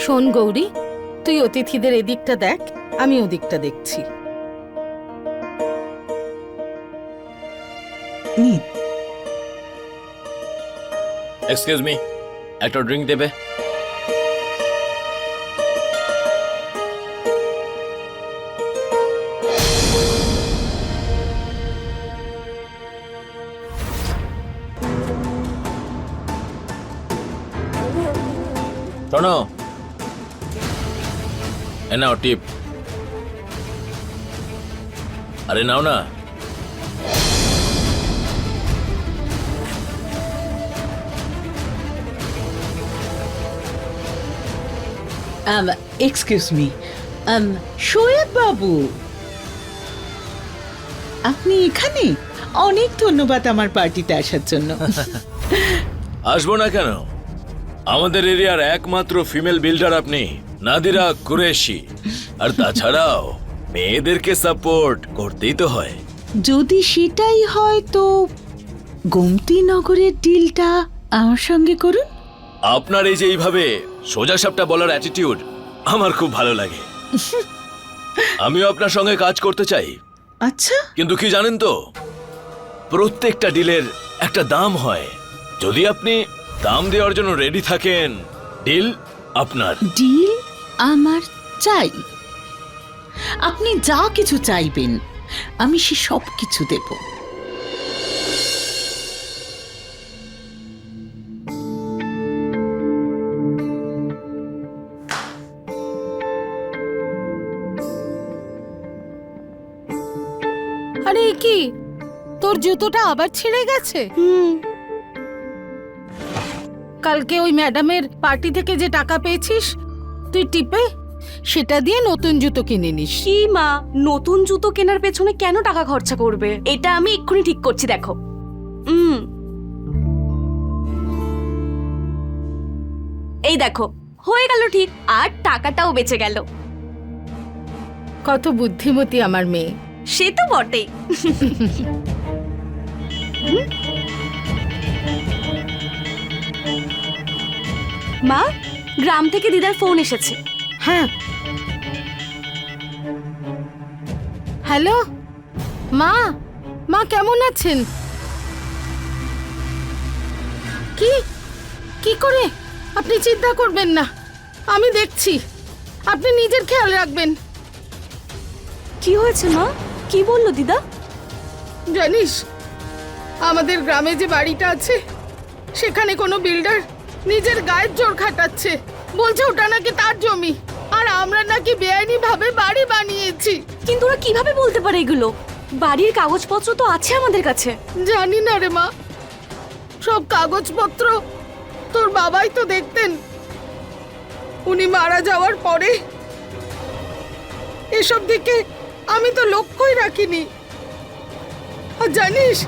শোন গৌরী, তুই অতিথিদের এদিকটা দেখ, আমি ওদিকটা দেখছি। এক্সকিউজ মি, একটা ড্রিঙ্ক দেবে? শোনো, এ নাও টিপ। আরে নাও না। এক্সকিউজ মি, শোয়েব বাবু, আপনি এখানে? অনেক ধন্যবাদ আমার পার্টিতে আসার জন্য। আসবো না কেন, আমাদের এরিয়ার একমাত্র ফিমেল বিল্ডার আপনি, নাদিরা কুরেশি। আর তাছাড়াও মেয়েদেরকে সাপোর্ট করতেই তো হয়। যদি সেটাই হয় তো গোমতী নগরের ডিলটা আমার সঙ্গে করুন। আপনার এই যে এইভাবে সোজা সাপটা বলার অ্যাটিটিউড আমার খুব ভালো লাগে। আমিও আপনার সঙ্গে কাজ করতে চাই। আচ্ছা, কিন্তু কি জানেন তো, প্রত্যেকটা ডিলের একটা দাম হয়। যদি আপনি দাম দেওয়ার জন্য রেডি থাকেন, ডিল আপনার। ডিল আমার চাই। আপনি যা কিছু চাইবেন আমি সে সব কিছু দেব। আরে এ কি, তোর জুতোটা আবার ছিঁড়ে গেছে? কালকে ওই ম্যাডামের পার্টি থেকে যে টাকা পেয়েছিস তুই টিপে, সেটা দিয়ে নতুন জুতো কিনে নিস। কি মা, নতুন জুতো কেনার পেছনে কেন টাকা খরচা করবে? এটা আমি এক্ষুনি ঠিক করছি, দেখো। এই দেখো, হয়ে গেল ঠিক, আর টাকাটাও বেঁচে গেল। কত বুদ্ধিমতী আমার মেয়ে। সে তো বটেই। মা, গ্রাম থেকে দিদার ফোন এসেছে। হ্যাঁ, হ্যালো মা, মা কেমন আছেন? কি কি করে? আপনি চিন্তা করবেন না, আমি দেখছি, আপনি নিজের খেয়াল রাখবেন। কি হয়েছে মা? কি বললো দিদা? জানিস, আমাদের গ্রামে যে বাড়িটা আছে সেখানে কোনো বিল্ডার নিজের গায়ের জোর খাটাচ্ছে, বলছে ওটা নাকি তার জমি, আর আমরা নাকি বেআইনি ভাবে বাড়ি বানিয়েছি। কিন্তু ওরা কিভাবে বলতে পারে এগুলো? বাড়ির কাগজপত্র তো আছে আমাদের কাছে। জানি না রে মা, সব কাগজপত্র তোর বাবাই তো দেখতেন। উনি মারা যাওয়ার পরে এসব দিকে আমি তো লক্ষ্যই রাখিনি। আর জানিস,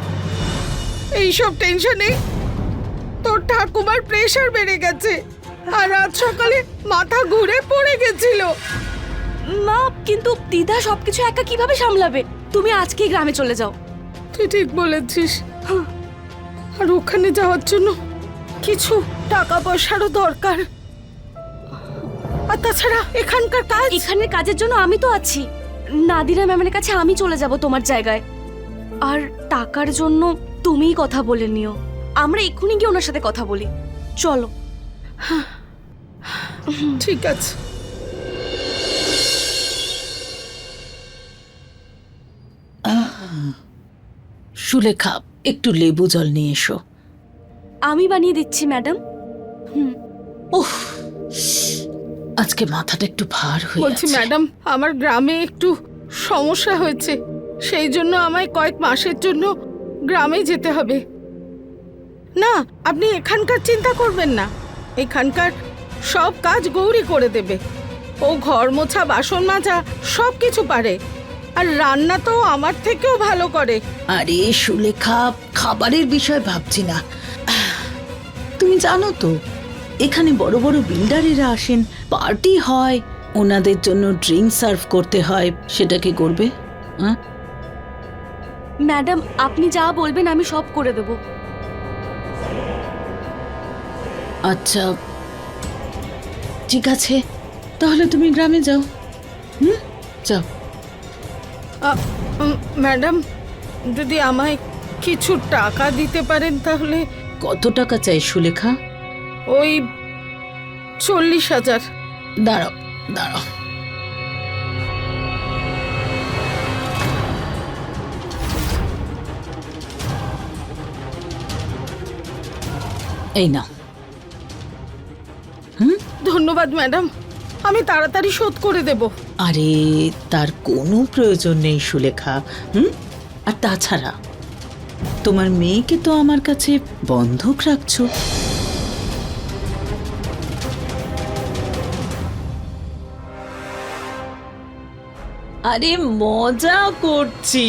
এইসব টেনশনে তোর ঠাকুমার প্রেশার বেড়ে গেছে, আর রাত সকালে মাথা ঘুরে পড়ে গেছিল। মা, কিন্তু দিদা সবকিছু একা কিভাবে সামলাবে? তুমি আজকেই গ্রামে চলে যাও। তুই ঠিক বলেছিস, আর ওখানে যাওয়ার জন্য কিছু টাকা পয়সারও দরকার। আর তাছাড়া এখানকার কাজ, এখানের কাজের জন্য আমি তো আছি। নাদিরা ম্যামের কাছে আমি চলে যাব তোমার জায়গায়। আর টাকার জন্য তুমিই কথা বলে নিও। আমরা এক্ষুনি গিয়ে ওনার সাথে কথা বলি, চলো। ঠিক আছে। সুলেখা, একটু লেবু জল নিয়ে এসো। আমি বানিয়ে দিচ্ছি ম্যাডাম। উফ, আজকে মাথাটা একটু ভার হয়ে বলছি আছে। ম্যাডাম, আমার গ্রামে একটু সমস্যা হয়েছে, সেই জন্য আমায় কয়েক মাসের জন্য গ্রামে যেতে হবে। না, আপনি এখানকার চিন্তা করবেন না, এখানকার সব কাজ গৌরী করে দেবে। ও ঘর মোছা, বাসন মাজা সব কিছু পারে, আর রান্না তো আমার থেকেও ভালো করে। আরে সুলেখা, খাবারের বিষয় ভাবছি না। তুমি জানো তো এখানে বড় বড় বিল্ডারেরা আসেন, পার্টি হয়, ওনাদের জন্য ড্রিঙ্ক সার্ভ করতে হয়, সেটা কি করবে? ম্যাডাম, আপনি যা বলবেন আমি সব করে দেব। আচ্ছা ঠিক আছে, তাহলে তুমি গ্রামে যাও। যাও। ম্যাডাম, যদি আমায় কিছু টাকা দিতে পারেন তাহলে। কত টাকা চাই সুলেখা? ওই 40,000। দাঁড়াও দাঁড়াও, এই নাও। ধন্যবাদ ম্যাডাম, আমি তাড়াতাড়ি শোধ করে দেব। আরে তার কোনো প্রয়োজন নেই সুলেখা। আর তাছাড়া তোমার মেয়েকে তো আমার কাছে বন্ধক রাখছো। আরে মজা করছি।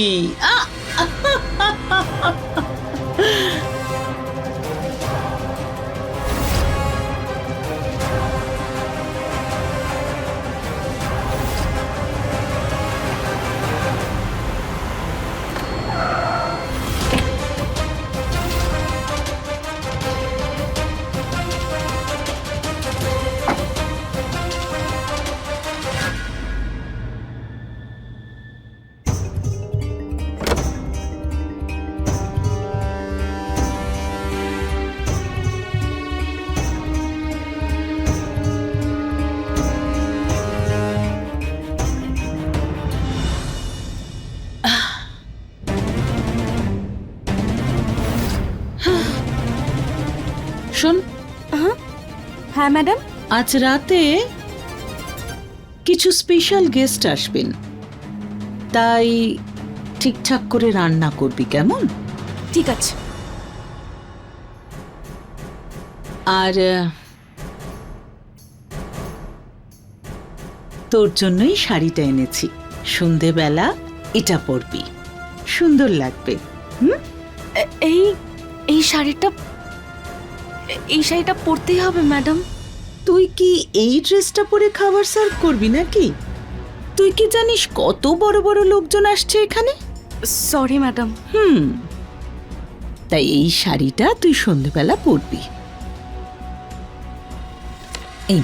শোন, হ্যাঁ ম্যাডাম। আজ রাতে কিছু স্পেশাল গেস্ট আসবেন, তাই ঠিকঠাক করে রান্না করবি, কেমন? ঠিক আছে। আর তোর জন্যই শাড়িটা এনেছি। সন্ধেবেলা এটা পরবি, সুন্দর লাগবে। এই এই শাড়িটা এই শাড়িটা পরতেই হবে ম্যাডাম। তুই কি এই ড্রেসটা পরে খাবার সার্ভ করবি নাকি? তুই কি জানিস কত বড় বড় লোকজন আসছে এখানে? Sorry madam. তাই এই শাড়িটা তুই সন্ধেবেলা পরবি। এই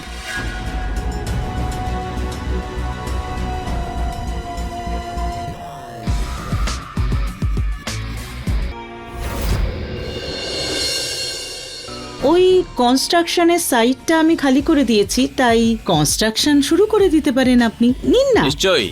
ওই কনস্ট্রাকশনের সাইটটা আমি খালি করে দিয়েছি, তাই কনস্ট্রাকশন শুরু করে দিতে পারেন আপনি। নিন না। নিশ্চয়ই।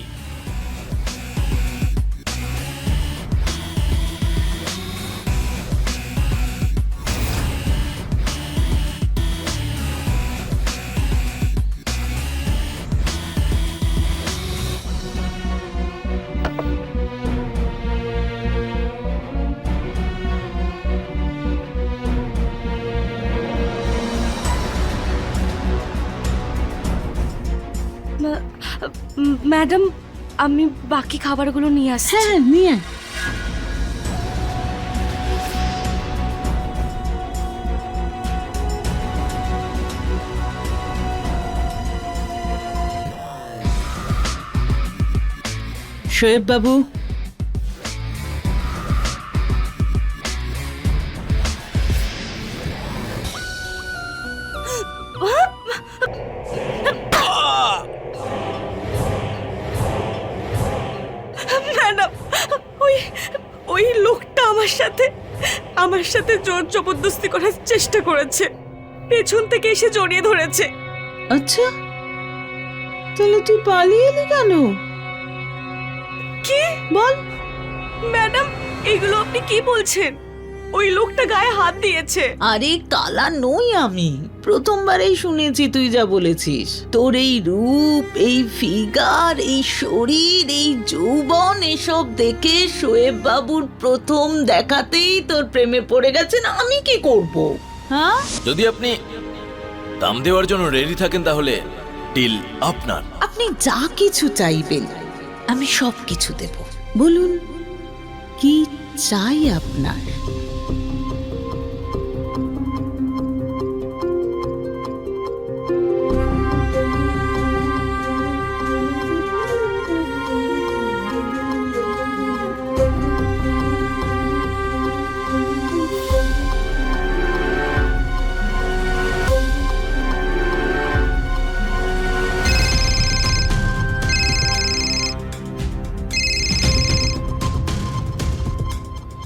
ম্যাডাম, আমি বাকি খাবারগুলো নিয়ে আসছি। হ্যাঁ, নিয়ে আয়। শোয়েব বাবু, ম্যাডাম, ওই ওই লোকটা আমার সাথে জোর জবরদস্তি করার চেষ্টা করেছে। পেছন থেকে এসে জড়িয়ে ধরেছে। আচ্ছা, তাহলে তুই পালিয়ে এলি কেন? কি বল। ম্যাডাম, এগুলো আপনি কি বলছেন? ওই লোকটা গায়ে হাত দিয়েছে। আরে কালা নই আমি, প্রথমবারেই শুনেছি তুই যা বলেছিস। তোর এই রূপ, এই ফিগার, এই শরীর, এই যৌবন, এসব দেখে শোয়েব বাবুর প্রথম দেখাতেই তোর প্রেমে পড়ে গেছেন। আমি কি করব? হ্যাঁ, যদি আপনি দাম দেওয়ার জন্য রেডি থাকেন তাহলে ডিল আপনার। আপনি যা কিছু চাইবেন আমি সব কিছু দেব। বলুন কি চাই আপনার?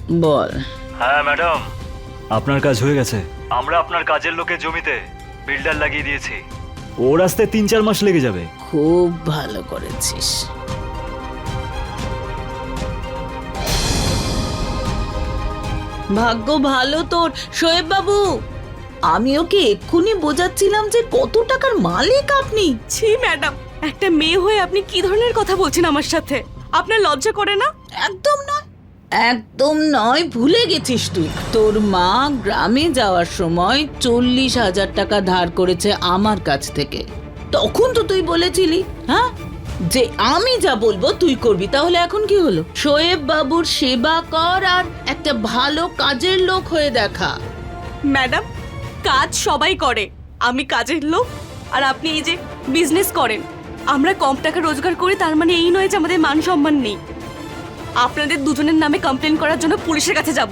বল। হ্যাঁ ম্যাডাম, আপনার কাজ হয়ে গেছে। আমরা আপনার কাজের লোকের জমিতে বিল্ডার লাগিয়ে দিয়েছি। ওর আসতে 3-4 মাস লেগে যাবে। খুব ভালো করেছিস। ভাগ্য ভালো তোর শোয়েব বাবু। আমি ওকে এক্ষুনি বোঝাচ্ছিলাম যে কত টাকার মালিক আপনি। ছি ম্যাডাম, একটা মেয়ে হয়ে আপনি কি ধরনের কথা বলছেন আমার সাথে? আপনার লজ্জা করে না? একদম নয়, একদম নয়, ভুলে গেছিস তুই। তোর মা গ্রামে যাওয়ার সময় 40,000 টাকা ধার করেছে আমার কাছ থেকে। তখন তো তুই বলেছিলি হ্যাঁ যে আমি যা বলবো তুই করবি। তাহলে এখন কি হলো? শোয়েব বাবুর সেবা কর আর একটা ভালো কাজের লোক হয়ে দেখা। ম্যাডাম, কাজ সবাই করে, আমি কাজের লোক আর আপনি এই যে বিজনেস করেন। আমরা কম টাকা রোজগার করি তার মানে এই নয় যে আমাদের মান সম্মান নেই। আপনাদের দুজনের নামে কমপ্লেন করার জন্য পুলিশের কাছে যাব।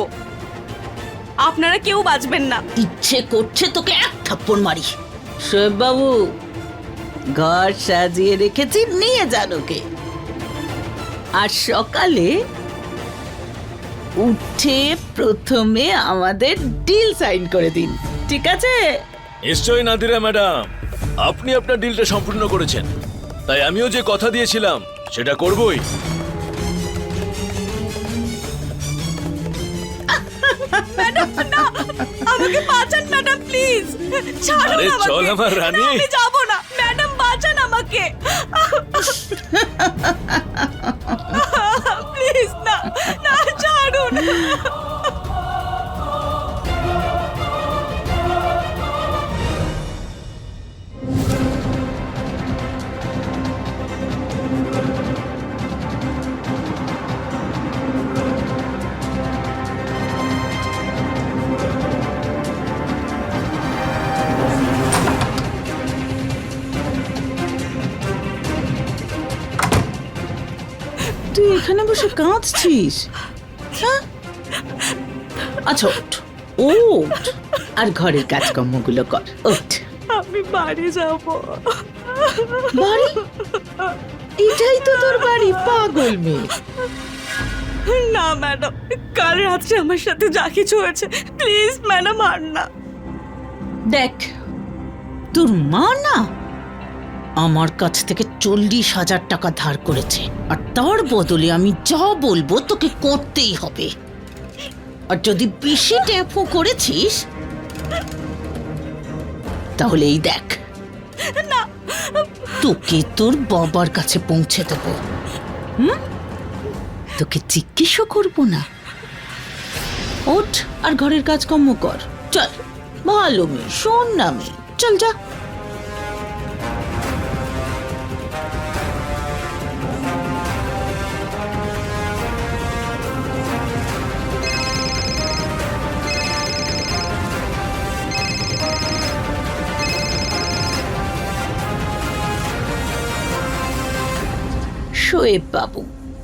আপনারা কেউ বাঁচবেন না। ইচ্ছে করছে তোকে এক থাপ্পড় মারি। শোয়েব বাবু, ঘর সাজিয়ে রেখেছি, নিয়ে যান ওকে। আর সকালে উঠে প্রথমে আমাদের ডিল সাইন করে দিন, ঠিক আছে? নিশ্চয়ই নাদিরা ম্যাডাম, আপনি আপনার ডিলটা সম্পূর্ণ করেছেন, তাই আমিও যে কথা দিয়েছিলাম সেটা করবই। আমাকে বাঁচান ম্যাডাম, প্লিজ ছাড়ুন আরে আমাকে। চল আমার রানী। না, আমি যাব না ম্যাডাম, বাঁচান আমাকে প্লিজ। না না, ছাড়ুন। তুই এখানে বসে কাঁদছিস? হ্যাঁ? আচ্ছা ওঠ, ওঠ আর ঘরের কাজকর্মগুলো কর। ওঠ। আমি বাড়ি যাব। বাড়ি? এটাই তো তোর বাড়ি, পাগল মেয়ে। না ম্যাডাম, কাল রাত্রে আমার সাথে যা কিছু হয়েছে, প্লিজ ম্যাডাম আর না। দেখ, তোর মা না আমার কাছ থেকে 40,000 টাকা ধার করেছে, আর তার বদলে আমি যা বলবো তোকে করতেই হবে। আর যদি বেশি ট্যাপও করেছিস তাহলে এই দেখ, না, তোকে তোর বাবার কাছে পৌঁছে দেবো। তোকে জিজ্ঞেসও করবো না। ওঠ আর ঘরের কাজকর্ম কর। চল, ভালো মেয়ে, শোন না মেয়ে, চল যা। শোয়েব বাবু,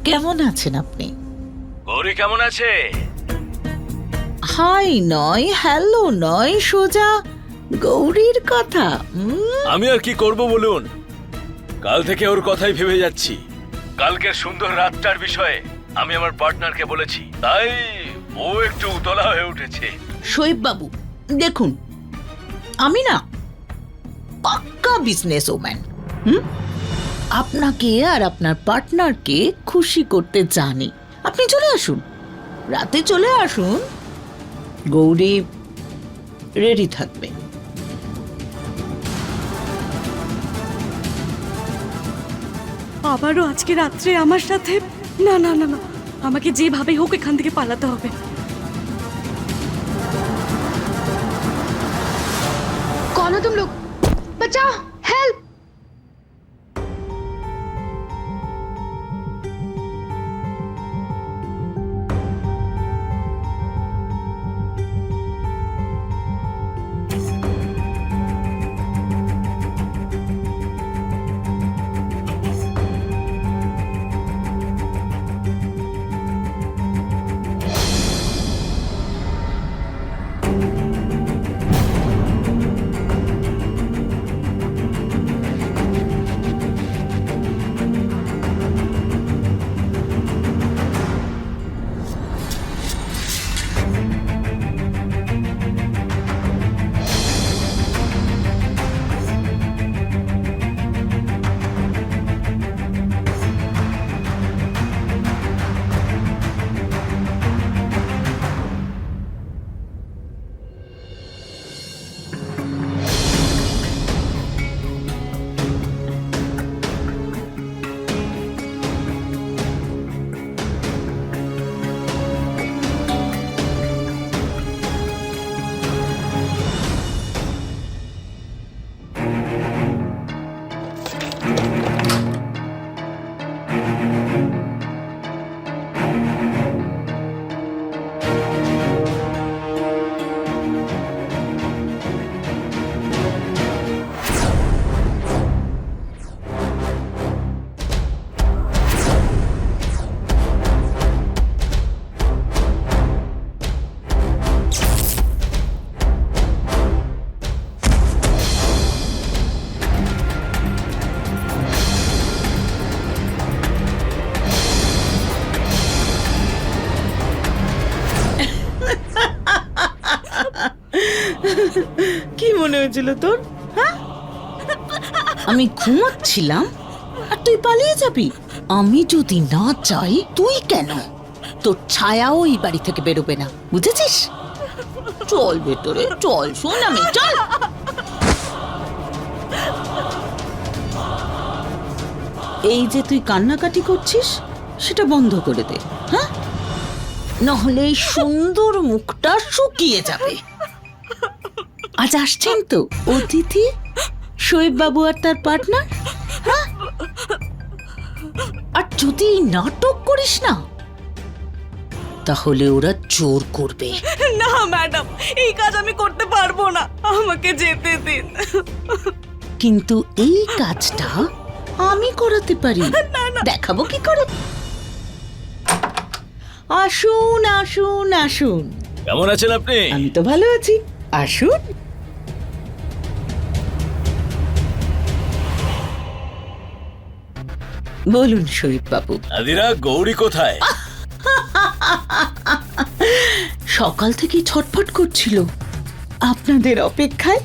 কেমন আছেন আপনি? গৌরী কেমন আছে? হাই নয়, হ্যালো নয়, সোজা গৌরীর কথা। আমি আর কি করব বলুন, কাল থেকে ওর কথাই ভেবে যাচ্ছি। কালকের সুন্দর রাতটার বিষয়ে আমি আমার পার্টনারকে বলেছি, তাই ও একটু উতলা হয়ে উঠেছে। শোয়েব বাবু দেখুন, আমি না পাক্কা বিজনেস ওম্যান। আপনাকে আর আপনার পার্টনারকে খুশি করতে জানি। আপনি চলে আসুন, রাতে চলে আসুন, গৌরী রেডি থাকবে। আবারও আজকে রাত্রে আমার সাথে? না না না না, আমাকে যেভাবে হোক এখান থেকে পালাতে হবে। कौन हो तुम लोग? बचाओ, हेल्प! কি মনে হয়েছিল তোর? হ্যাঁ, আমি ঘুমাচ্ছিলাম আর তুই পালিয়ে যাবি? আমি যদি না চাই তুই কেন? তোর ছায়াও এই বাড়ি থেকে বেরোবে না, বুঝেছিস? চল ভেতরে চল, শোন আমি চল। এই যে তুই কান্নাকাটি করছিস সেটা বন্ধ করে দে, হ্যাঁ? নাহলে এই সুন্দর মুখটা শুকিয়ে যাবে। আজ আসছেন তো অতিথি, শোয়েব বাবু আর তার পার্টনার। হ্যাঁ, আর যদি নাটক করিস না তাহলে ওরা জোর করবে। না ম্যাডাম, এই কাজ আমি করতে পারবো না, আমাকে যেতে দিন। কিন্তু এই কাজটা আমি করাতে পারি, দেখাবো কি করে। আসুন আসুন আসুন। কেমন আছেন আপনি? আমি তো ভালো আছি, আসুন। বলুন শরীফ বাবু। নাদিরা, গৌরী কোথায়? সকাল থেকে ছটফট করছিল আপনাদের অপেক্ষায়,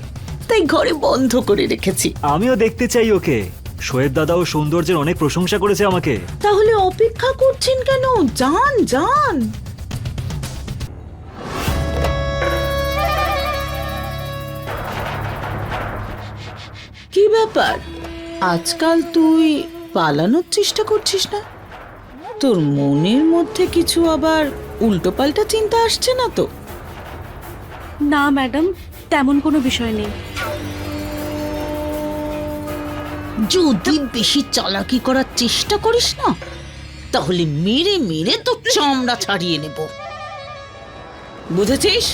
তাই ঘরে বন্ধ করে রেখেছি। আমিও দেখতে চাই ওকে। শোয়েব দাদাও সৌন্দর্যের অনেক প্রশংসা করেছে আমাকে। তাহলে অপেক্ষা করছেন কেন? যান যান। কি ব্যাপার, আজকাল তুই পালানোর চেষ্টা করছিস না? তোর মনের মধ্যে কিছু আবার উল্টোপাল্টা চিন্তা আসছে না তো? না ম্যাডাম, তেমন কোনো বিষয় নেই। যদি বেশি চালাকি করার চেষ্টা করিস না তাহলে মেরে মেরে তো চামড়া ছাড়িয়ে নেব, বুঝেছিস?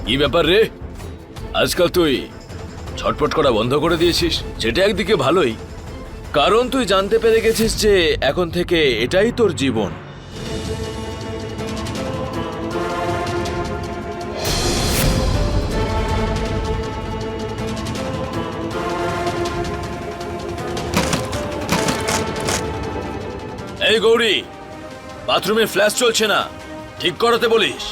কি ব্যাপার রে? আজকাল তুই ছটফট করা বন্ধ করে দিয়েছিস। সেটা একদিকে ভালোই, কারণ তুই জানতে পেরে গেছিস যে এখন থেকে এটাই তোর জীবন। এই গৌরী, বাথরুমে ফ্ল্যাশ চলছে না, ঠিক করাতে বলিস।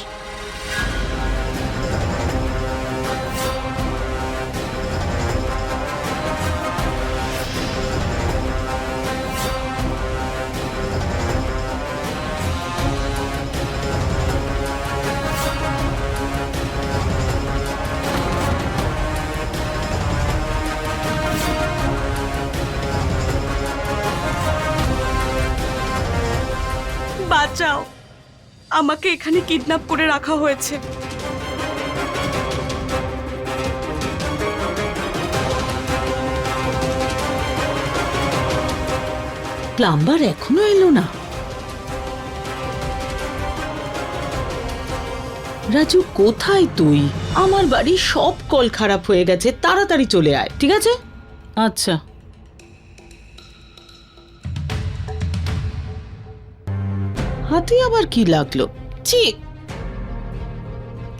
বাঁচাও, আমাকে এখানে কিডন্যাপ করে রাখা হয়েছে। প্লাম্বার এখনো এলো না। রাজু, কোথায় তুই? আমার বাড়ির সব কল খারাপ হয়ে গেছে, তাড়াতাড়ি চলে আয়, ঠিক আছে? আচ্ছা। হাতে আবার কি লাগলো? চিট,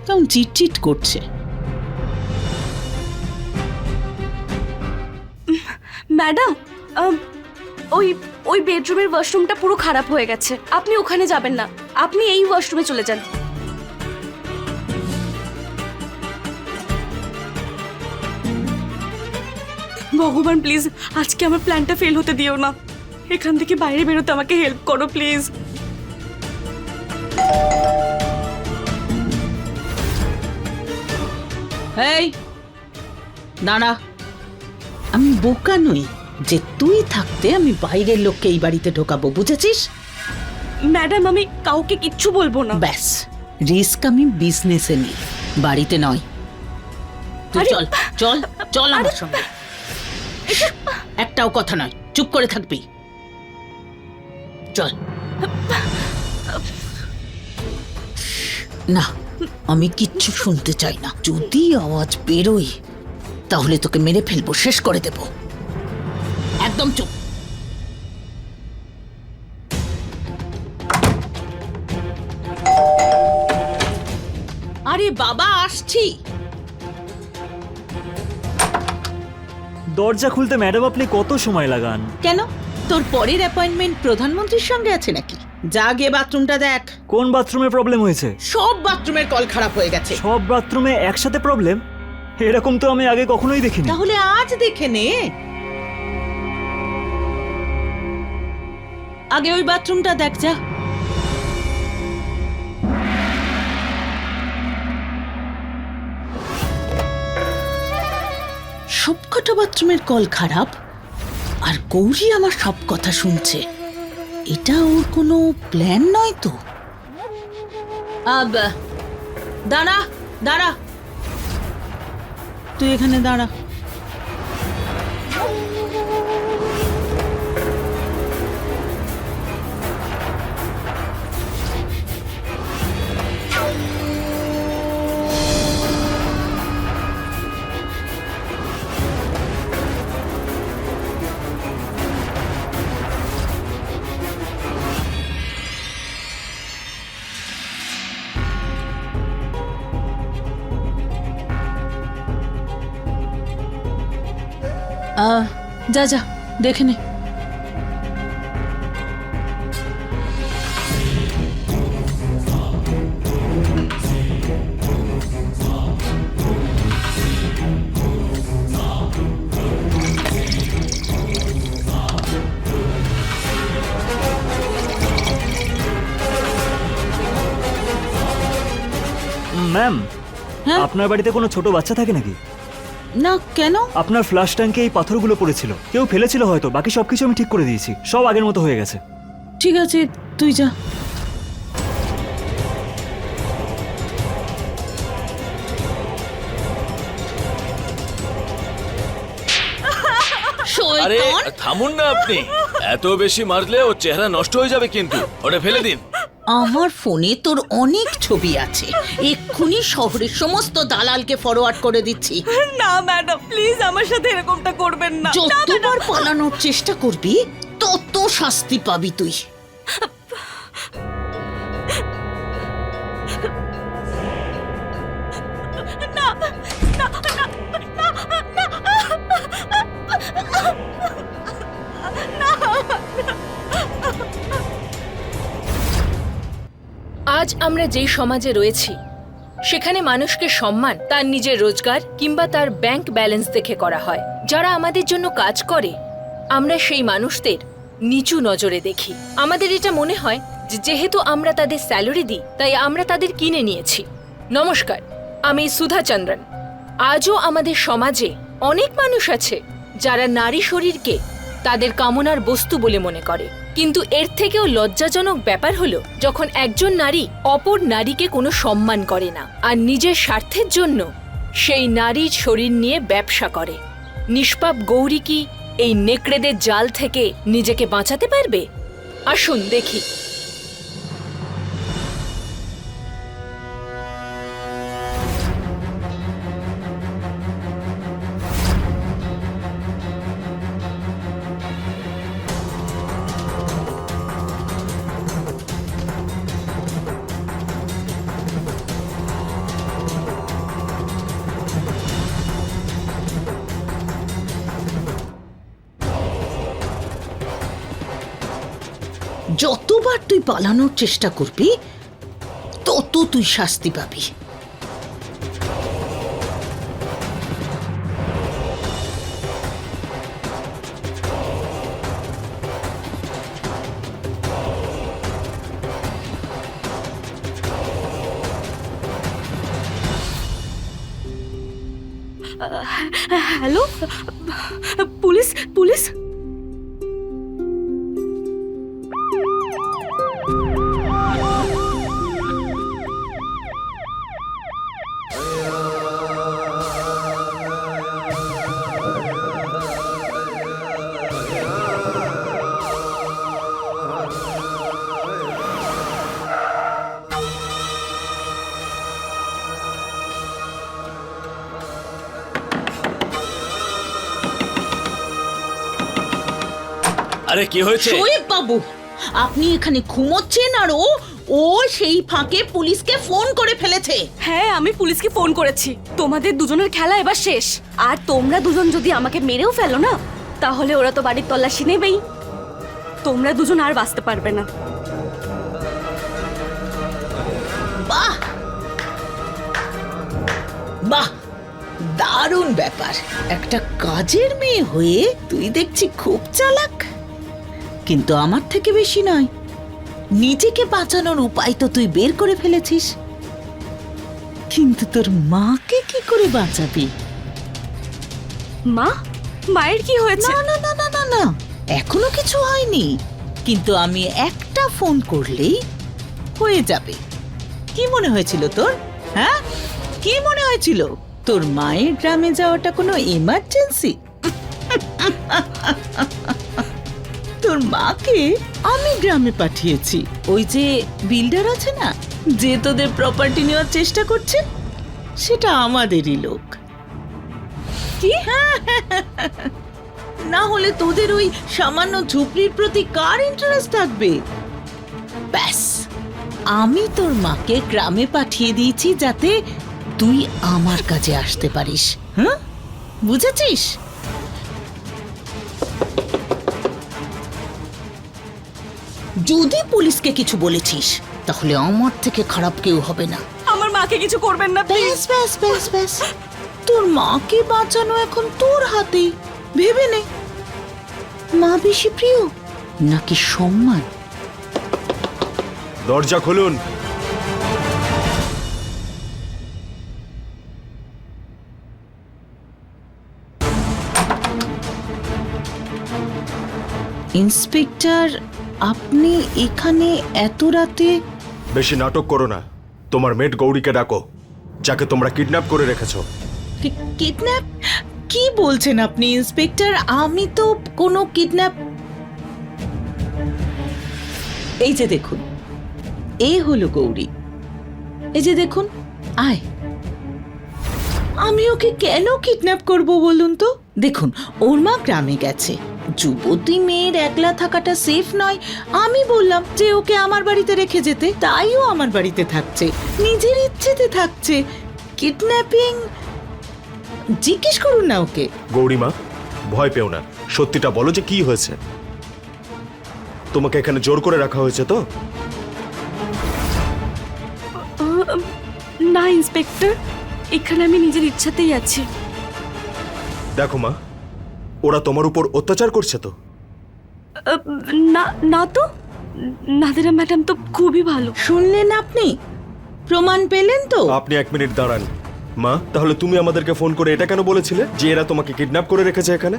কেমন চিটচিট করছে। ম্যাডাম, ওই ওই বেডরুমের ওয়াশরুমটা পুরো খারাপ হয়ে গেছে, আপনি ওখানে যাবেন না, আপনি এই ওয়াশরুমে চলে যান। ভগবান প্লিজ, আজকে আমার প্ল্যানটা ফেল হতে দিও না। এখান থেকে বাইরে বেরোতে আমাকে হেল্প করো প্লিজ। এই দাঁড়া, আমি বোকা নই যে তুই থাকতে আমি বাইরের লোককে এই বাড়িতে ঢোকাবো, বুঝেছিস? ম্যাডাম, আমি কাউকে কিচ্ছু বলবো না। ব্যাস, রিস্ক আমি বিজনেসে নিই, বাড়িতে নয়। তুই চল চল চল আমার সঙ্গে। একটাও কথা নয়, চুপ করে থাকবি। চল। না, আমি কিচ্ছু শুনতে চাই না। যদি আওয়াজ বেরোই তাহলে তোকে মেরে ফেলবো, শেষ করে দেব। একদম চুপ। আরে বাবা, আসছি। দরজা খুলতে ম্যাডাম আপনি কত সময় লাগান? কেন, তোর পরের অ্যাপয়েন্টমেন্ট প্রধানমন্ত্রীর সঙ্গে আছে নাকি? যা গিয়ে বাথরুমটা দেখ। কোন বাথরুমে প্রবলেম হয়েছে? সব বাথরুমের কল খারাপ হয়ে গেছে। সব বাথরুমে একসাথে প্রবলেম? এরকম তো আমি আগে কখনোই দেখিনি। তাহলে আজ দেখে নে। আগে ওই বাথরুমটা দেখ যা। সবকটা বাথরুমের কল খারাপ, আর গৌরী আমার সব কথা শুনছে। এটা ওর কোনো প্ল্যান নয় তো? দাঁড়া দাঁড়া, তুই এখানে দাঁড়া। যা যা দেখে নে। ম্যাম, হ্যাঁ? আপনার বাড়িতে কোনো ছোট বাচ্চা থাকে নাকি? না, কেন? আপনার ফ্লাশ ট্যাঙ্কে এই পাথরগুলো পড়েছিল, কেউ ফেলেছিল হয়তো। বাকি সবকিছু আমি ঠিক করে দিয়েছি, সব আগের মতো হয়ে গেছে। ঠিক আছে, তুই যা। আরে থামুন না আপনি, এত বেশি মারলে ওর চেহারা নষ্ট হয়ে যাবে, কিন্তু ওটা ফেলে দিন। আমার ফোনে তোর অনেক ছবি আছে, এক্ষুনি শহরের সমস্ত দালালকে ফরওয়ার্ড করে দিচ্ছি। না ম্যাডাম, প্লিজ আমার সাথে এরকমটা করবেন না। যতবার পালানোর চেষ্টা করবি তত শাস্তি পাবি তুই। আজ আমরা যেই সমাজে রয়েছি সেখানে মানুষকে সম্মান তার নিজের রোজগার কিংবা তার ব্যাংক ব্যালেন্স দেখে করা হয়। যারা আমাদের জন্য কাজ করে আমরা সেই মানুষদের নিচু নজরে দেখি। আমাদের এটা মনে হয় যে যেহেতু আমরা তাদের স্যালারি দিই তাই আমরা তাদের কিনে নিয়েছি। নমস্কার, আমি সুধা চন্দ্রন। আজও আমাদের সমাজে অনেক মানুষ আছে যারা নারী শরীরকে তাদের কামনার বস্তু বলে মনে করে। কিন্তু এর থেকেও লজ্জাজনক ব্যাপার হলো যখন একজন নারী অপর নারীকে কোনো সম্মান করে না আর নিজের স্বার্থের জন্য সেই নারীর শরীর নিয়ে ব্যবসা করে। নিষ্পাপ গৌরী কি এই নেকড়েদের জাল থেকে নিজেকে বাঁচাতে পারবে? আসুন দেখি। যতবার তুই পালানোর চেষ্টা করবি তত তুই শাস্তি পাবি। Hello, police police. আরে কি হয়েছে? শোয়েব বাবু, আপনি এখানে ঘুমোচ্ছেন আর ও ও সেই ফাঁকে পুলিশকে ফোন করে ফেলেছে। হ্যাঁ, আমি পুলিশকে ফোন করেছি। তোমাদের দুজনের খেলা এবার শেষ। আর তোমরা দুজন যদি আমাকে মেরেও ফেলো না, তাহলে ওরা তো বাড়ির তল্লাশি নেবেই। তোমরা দুজন আর বাঁচতে পারবে না। বাহ বাহ, দারুণ ব্যাপার। একটা কাজের মেয়ে হয়ে তুই দেখছি খুব চালাক, কিন্তু আমার থেকে বেশি নয়। নিজেকে বাঁচানোর উপায় তো তুই বের করে ফেলেছিস, কিন্তু তোর মাকে কি করে বাঁচাবি? মা, মায়ের কি হয়েছে? না না না না না না, এখনো কিছু হয়নি, কিন্তু আমি একটা ফোন করলেই হয়ে যাবে। কি মনে হয়েছিল তোর? হ্যাঁ, কি মনে হয়েছিল? তোর মায়ের গ্রামে যাওয়াটা কোনো ইমার্জেন্সি? তোর মাকে আমি গ্রামে পাঠিয়েছি। ওই যে বিল্ডার আছে না, যে তোদের প্রপার্টি নেওয়ার চেষ্টা করছে, সেটা আমাদেরই লোক। কি? না হলে তোদের ওই সামান্য ঝুপড়ির প্রতি কার ইন্টারেস্ট থাকবে? ব্যাস, আমি তোর মাকে গ্রামে পাঠিয়ে দিয়েছি যাতে তুই আমার কাছে আসতে পারিস। হ্যাঁ, বুঝেছিস? যদি পুলিশকে কিছু বলেছিস, তাহলে আমার থেকে খারাপ কেউ হবে না। আমার মাকে কিছু করবেন না প্লিজ। ব্যাস ব্যাস ব্যাস ব্যাস, তোর মাকে বাঁচানো এখন তোর হাতে। ভেবে নে, মা বেশি প্রিয় নাকি সম্মান? দরজা খুলুন। ইন্সপেক্টর, আপনি এখানে এত রাতে? বেশি নাটক করো না। তোমার মেট গৌরীকে ডাকো, যাকে তোমরা কিডন্যাপ করে রেখেছো। কিডন্যাপ? কি বলছেন আপনি ইন্সপেক্টর? আমি তো কোনো কিডন্যাপ। এই যে দেখুন, এই হলো গৌরী। এই যে দেখুন, আয়। আমি ওকে কেন কিডন্যাপ করব বলুন তো? দেখুন, ওর মা গ্রামে গেছে। যুবতী মেয়ের একলা থাকাটা সেফ নয়। আমি বললাম যে ওকে আমার বাড়িতে রেখে যেতে, তাইও আমার বাড়িতে থাকছে, নিজের ইচ্ছেতে থাকছে। কিডন্যাপিং? জিজ্ঞেস করুন না ওকে। গৌরীমা, ভয় পেও না, সত্যিটা বলো যে কি হয়েছে। তোমাকে এখানে জোর করে রাখা হয়েছে তো? না ইন্সপেক্টর, এখানে আমি নিজের ইচ্ছাতেই আছি। দেখো মা, ওরা তোমার উপর অত্যাচার করছে তো? না না তো, নাদিরা ম্যাডাম তো খুবই ভালো। শুনলেন আপনি? প্রমাণ পেলেন তো? আপনি 1 মিনিট দাঁড়ান। মা, তাহলে তুমি আমাদেরকে ফোন করে এটা কেন বলেছিলে যে এরা তোমাকে কিডন্যাপ করে রেখেছে এখানে?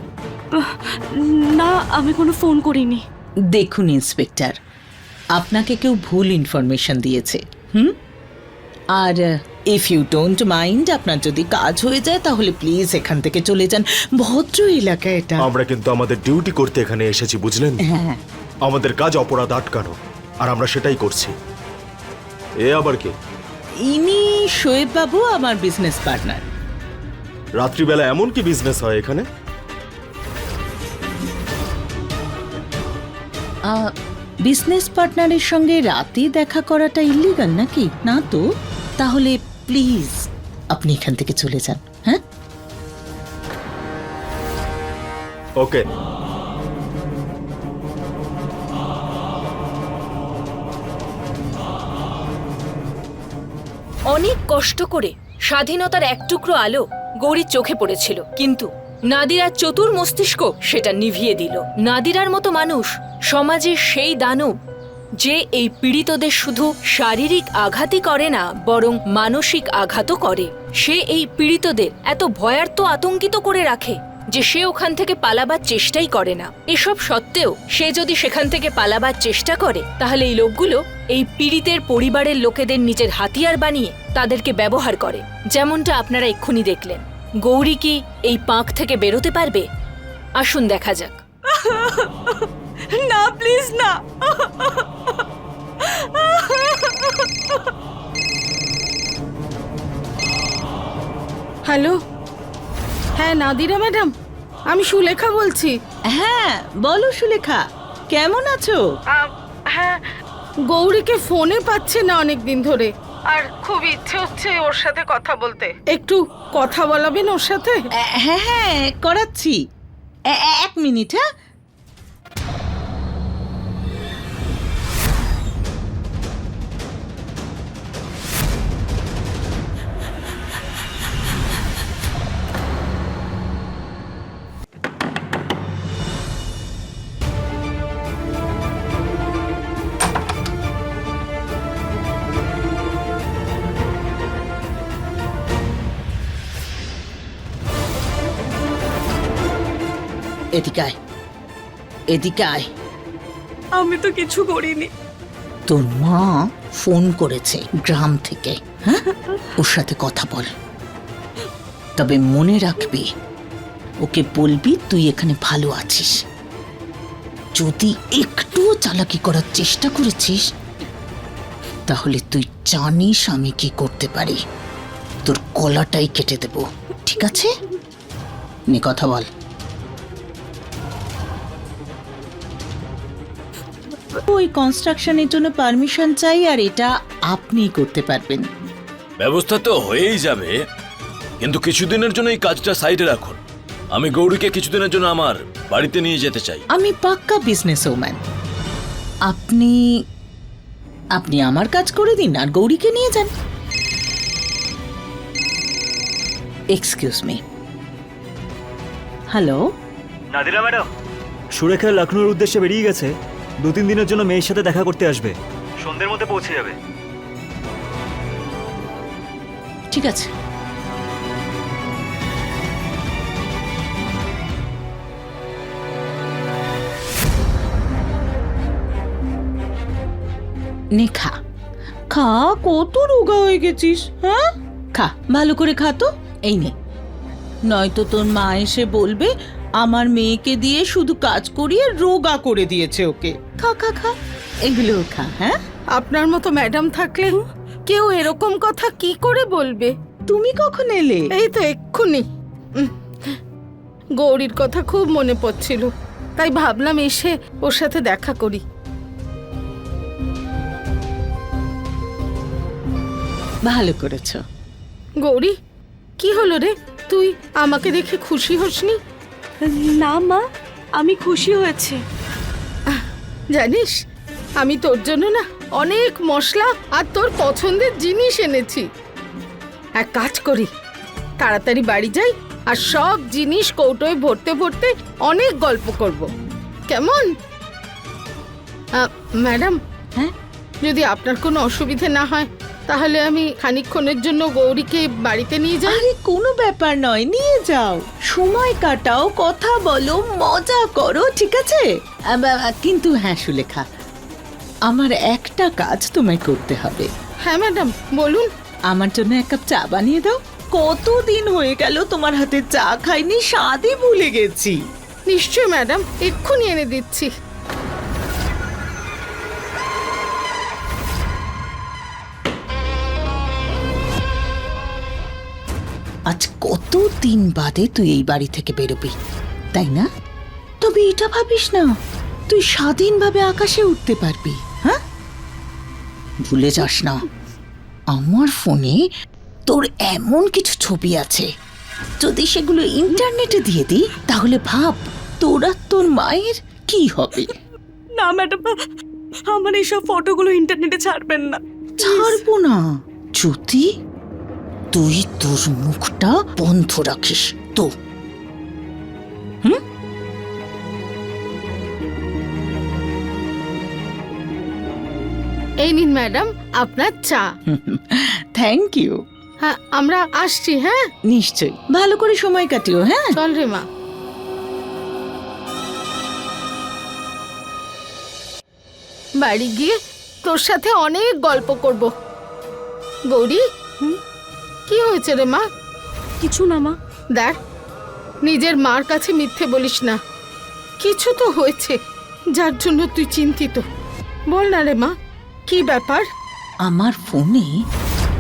না, আমি কোনো ফোন করিনি। দেখুন ইন্সপেক্টর, আপনাকে কেউ ভুল ইনফরমেশন দিয়েছে। আর ইফ ইউ ডোন্ট মাইন্ড, আপনার যদি কাজ হয়ে যায় তাহলে প্লিজ এখান থেকে চলে যান। ভদ্র এলাকা এটা। আমরা কিন্তু আমাদের ডিউটি করতে এখানে এসেছি, বুঝলেন? হ্যাঁ, আমাদের কাজ অপরাধ আটকানো, আর আমরা সেটাই করছি। এ আবার কে? ইনি শোয়েব বাবু, আমার বিজনেস পার্টনার। রাত্রিবেলা এমন কি বিজনেস হয় এখানে? বিজনেস পার্টনারের সঙ্গে রাতে দেখা করাটা ইল্লিগাল নাকি? না তো? তাহলে প্লিজ আপনি এখান থেকে চলে যান। হ্যাঁ, ওকে। অনেক কষ্ট করে স্বাধীনতার এক টুকরো আলো গৌরীর চোখে পড়েছিল, কিন্তু নাদিরার চতুর মস্তিষ্ক সেটা নিভিয়ে দিল। নাদিরার মতো মানুষ সমাজের সেই দানব যে এই পীড়িতদের শুধু শারীরিক আঘাতই করে না, বরং মানসিক আঘাতও করে। সে এই পীড়িতদের এত ভয়ার্ত আতঙ্কিত করে রাখে যে সে ওখান থেকে পালাবার চেষ্টাই করে না। এসব সত্ত্বেও সে যদি সেখান থেকে পালাবার চেষ্টা করে, তাহলে এই লোকগুলো এই পীড়িতের পরিবারের লোকেদের নিজের হাতিয়ার বানিয়ে তাদেরকে ব্যবহার করে, যেমনটা আপনারা এক্ষুনি দেখলেন। গৌরী কি এই পাঁক থেকে বেরোতে পারবে? আসুন দেখা যাক। না প্লিজ না। হ্যালো, হ্যাঁ নাদিরা ম্যাডাম, আমি সুলেখা বলছি। হ্যাঁ বলো সুলেখা। কেমন আছো? হ্যাঁ, গৌরীকে ফোনে পাচ্ছে না অনেক দিন ধরে, আর খুব ইচ্ছে হচ্ছে ওর সাথে কথা বলতে। একটু কথা বলাবেন ওর সাথে? হ্যাঁ হ্যাঁ, করাচ্ছি। এক মিনিট। হ্যাঁ, এদিকে আয়, এদিকে আয়। আমি তো কিছু করিনি। তোর মা ফোন করেছে গ্রাম থেকে। হ্যাঁ, ওর সাথে কথা বল। তবে মনে রাখবি, ওকে বলবি তুই এখানে ভালো আছিস। যদি একটুও চালাকি করার চেষ্টা করেছিস, তাহলে তুই জানিস আমি কি করতে পারি। তোর গলাটাই কেটে দেব, ঠিক আছে? নে কথা বল। ওই কনস্ট্রাকশনের জন্য পারমিশন চাই, আর এটা আপনিই করতে পারবেন। ব্যবস্থা তো হয়েই যাবে, কিন্তু কিছুদিনের জন্য এই কাজটা সাইডে রাখুন। আমি গৌরীকে কিছুদিনের জন্য আমার বাড়িতে নিয়ে যেতে চাই। আমি পাক্কা বিজনেস ওম্যান। আপনি আপনি আমার কাজ করে দিন আর গৌরীকে নিয়ে যান। Excuse me. Hello, Nadira madam, Surekha লখনৌর উদ্দেশ্যে বেরিয়ে গেছে। 2-3 দিনের জন্য মেয়ের সাথে দেখা করতে আসবে। সন্ধ্যের মধ্যে পৌঁছে যাবে। ঠিক আছে। নে খা, খা। কত রোগা হয়ে গেছিস। হ্যাঁ, খা, ভালো করে খা তো। এই নে, নয়তো তোর মা এসে বলবে আমার মেয়েকে দিয়ে শুধু কাজ করিয়ে রোগা করে দিয়েছে ওকে। খা খা খা, এগুলো খা। হ্যাঁ, আপনার মতো ম্যাডাম থাকলে কেউ এরকম কথা কি করে বলবে? তুমি কখন এলে? এই তো এক্ষুনি। গৌরীর কথা খুব মনে পড়ছিল, তাই ভাবলাম এসে ওর সাথে দেখা করি। ভালো করেছো। গৌরী, কি হলো রে? তুই আমাকে দেখে খুশি হসনি? না মা, আমি খুশি হয়েছি। জানিস, আমি তোর জন্য না অনেক মশলা আর তোর পছন্দের জিনিস এনেছি। এক কাজ করি, তাড়াতাড়ি বাড়ি যাই আর সব জিনিস কৌটোয় ভরতে ভরতে অনেক গল্প করব, কেমন? ম্যাডাম, হ্যাঁ, যদি আপনার কোনো অসুবিধে না হয় তাহলে আমি খানিকক্ষণের জন্য গৌরীকে বাড়িতে নিয়ে যাই। আরে কোনো ব্যাপার নয়, নিয়ে যাও। সময় কাটাও, কথা বলো, মজা করো, ঠিক আছে? কিন্তু হ্যাঁ সুলেখা, আমার একটা কাজ তোমায় করতে হবে। হ্যাঁ ম্যাডাম, বলুন। আমার জন্য 1 কাপ চা বানিয়ে দাও। কতদিন হয়ে গেল তোমার হাতে চা খাইনি, স্বাদই ভুলে গেছি। নিশ্চয় ম্যাডাম, এক্ষুনি এনে দিচ্ছি। আজ কত দিন বাদে তুই এই বাড়ি থেকে বেরোবি, তাই না? তবে এটা ভাবিস না তুই স্বাধীনভাবে আকাশে উঠতে পারবি। হ্যাঁ, ভুলে যাস না, আমার ফোনে তোর এমন কিছু ছবি আছে, যদি সেগুলো ইন্টারনেটে দিয়ে দিই তাহলে ভাব তোর আর তোর মায়ের কি হবে। না ম্যাডাম, আমার এইসব ফটোগুলো ইন্টারনেটে ছাড়বেন না। ছাড়বো না যদি তুই তোর মুখটা বন্ধ রাখিস তো। এই নিন ম্যাডাম আপনার চা। Thank you. হ্যাঁ, আমরা আসছি। হ্যাঁ, নিশ্চয়ই, ভালো করে সময় কাটিও। হ্যাঁ, চল রে মা। বাড়ি গিয়ে তোর সাথে অনেক গল্প করব। গৌরী, কি হয়েছে রে মা? কিছু না মা। দেখ, নিজের মার কাছে মিথ্যে বলিস না। কিছু তো হয়েছে যার জন্য তুই চিন্তিত। বল না রে মা, কি ব্যাপার? আমার ফোনে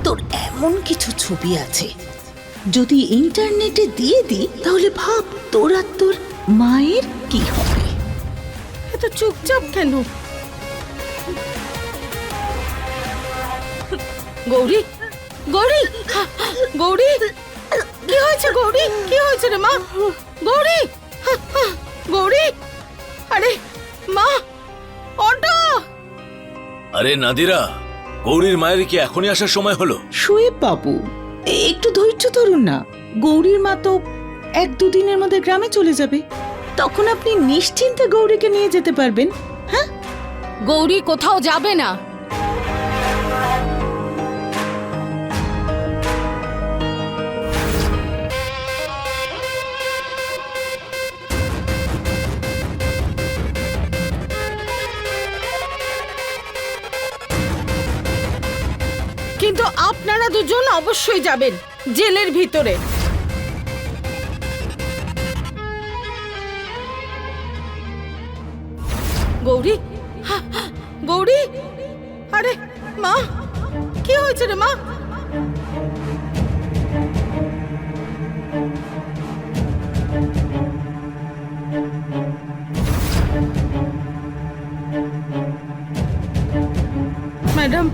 তোর এমন কিছু ছবি আছে, যদি ইন্টারনেটে দিয়ে দিই তাহলে ভাব তোর আর তোর মায়ের কি হবে। এত চুপচাপ কেন? গৌরী, গৌরী, গৌরী, কি হয়েছে গৌরী? কি হয়েছে রে মা? গৌরী, গৌরী, আরে মা, অটো! আরে নাদিরা, গৌরীর মায়ের কি এখনই আসার সময় হলো? শোয়েব বাবু, একটু ধৈর্য ধরুন না। গৌরীর মা তো 1-2 দিনের মধ্যে গ্রামে চলে যাবে, তখন আপনি নিশ্চিন্তে গৌরীকে নিয়ে যেতে পারবেন। হ্যাঁ, গৌরী কোথাও যাবে না। কিন্তু আপনারা দুজন অবশ্যই যাবেন জেলের ভিতরে। গৌরী, গৌরী, আরে মা, কি হয়েছে রে মা? ম্যাডাম,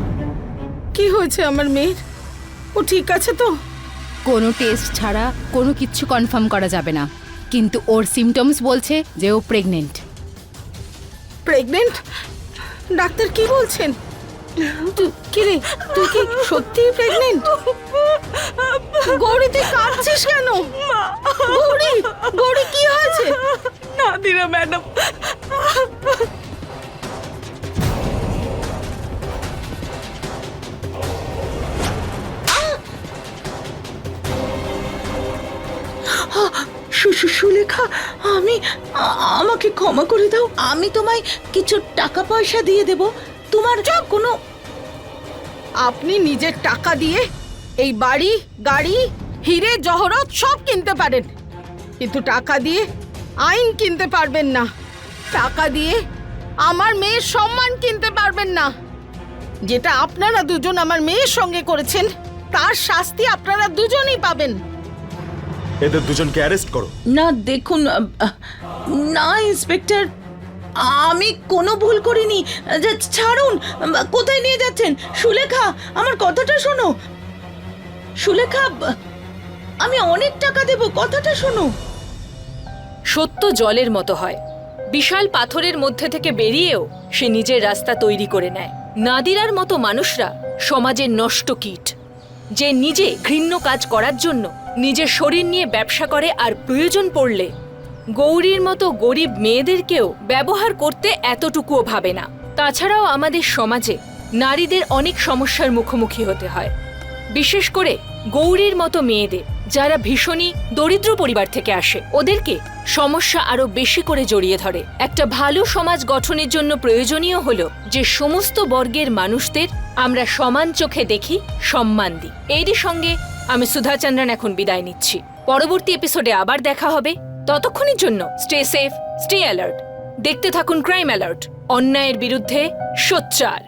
কি হয়েছে আমার মেয়ের? ও ঠিক আছে তো? কোনো টেস্ট ছাড়া কোনো কিচ্ছু কনফার্ম করা যাবে না, কিন্তু ওর সিমটমস বলছে যে ও প্রেগনেন্ট। প্রেগনেন্ট? ডাক্তার কি বলছেন? কি রে, তুই কি সত্যি প্রেগনেন্ট? গৌরী, তুই কাঁদছিস কেন? গৌরী, গৌরী, কি হয়েছে? নাদিরা ম্যাডাম, সুলেখা, আমাকে ক্ষমা করে দাও। আমি তোমায় কিছু টাকা পয়সা দিয়ে দেব। তোমার কোনো আপনি নিজের টাকা দিয়ে এই বাড়ি, গাড়ি, হিরে জহরত সব কিনতে পারেন, কিন্তু টাকা দিয়ে আইন কিনতে পারবেন না। টাকা দিয়ে আমার মেয়ের সম্মান কিনতে পারবেন না। যেটা আপনারা দুজন আমার মেয়ের সঙ্গে করেছেন, তার শাস্তি আপনারা দুজনেই পাবেন। এদের দুজনকে অ্যারেস্ট করো। না, দেখুন, না ইন্সপেক্টর, আমি কোনো ভুল করিনি। ছাড়ুন, কোথায় নিয়ে যাচ্ছেন? সুলেখা, আমার কথাটা শোনো। সুলেখা, আমি অনেক টাকা দেব, কথাটা শোনো। সত্য জলের মতো হয়, বিশাল পাথরের মধ্যে থেকে বেরিয়েও সে নিজের রাস্তা তৈরি করে নেয়। নাদিরার মতো মানুষরা সমাজের নষ্ট কীট, যে নিজে ঘৃণ্য কাজ করার জন্য নিজের শরীর নিয়ে ব্যবসা করে, আর প্রয়োজন পড়লে গৌরীর মতো গরিব মেয়েদেরকেও ব্যবহার করতে এতটুকুও ভাবে না। তাছাড়াও আমাদের সমাজে নারীদের অনেক সমস্যার মুখোমুখি হতে হয়, বিশেষ করে গৌরীর মতো মেয়েদের, যারা ভীষণই দরিদ্র পরিবার থেকে আসে। ওদেরকে সমস্যা আরো বেশি করে জড়িয়ে ধরে। একটা ভালো সমাজ গঠনের জন্য প্রয়োজনীয় হলো যে সমস্ত বর্গের মানুষদের আমরা সমান চোখে দেখি, সম্মান দিই। এরই সঙ্গে আমি সুধা চন্দ্রন এখন বিদায় নিচ্ছি। পরবর্তী এপিসোডে আবার দেখা হবে। ততক্ষণের জন্য স্টে সেফ, স্টে অ্যালার্ট। দেখতে থাকুন ক্রাইম অ্যালার্ট, অন্যায়ের বিরুদ্ধে সোচ্চার।